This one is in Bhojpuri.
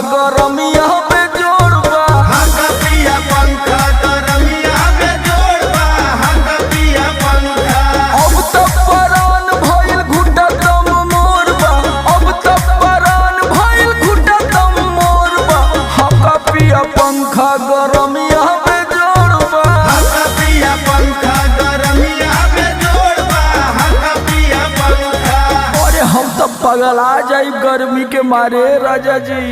गरमिया पे जोड़बा, हका पिया पंखा गरमिया पे जोड़बा, हका पिया पंखा। अब तक परान भइल घुटा दम मोरबा, अब तक परान भइल घुटा दम मोरबा। हका पिया पंखा गरमिया पे जोड़बा, हका पिया पंखा गरमिया पे जोड़बा, हका पिया पंखा। अरे हम तो पगला जाई गर्मी के मारे राजा जी।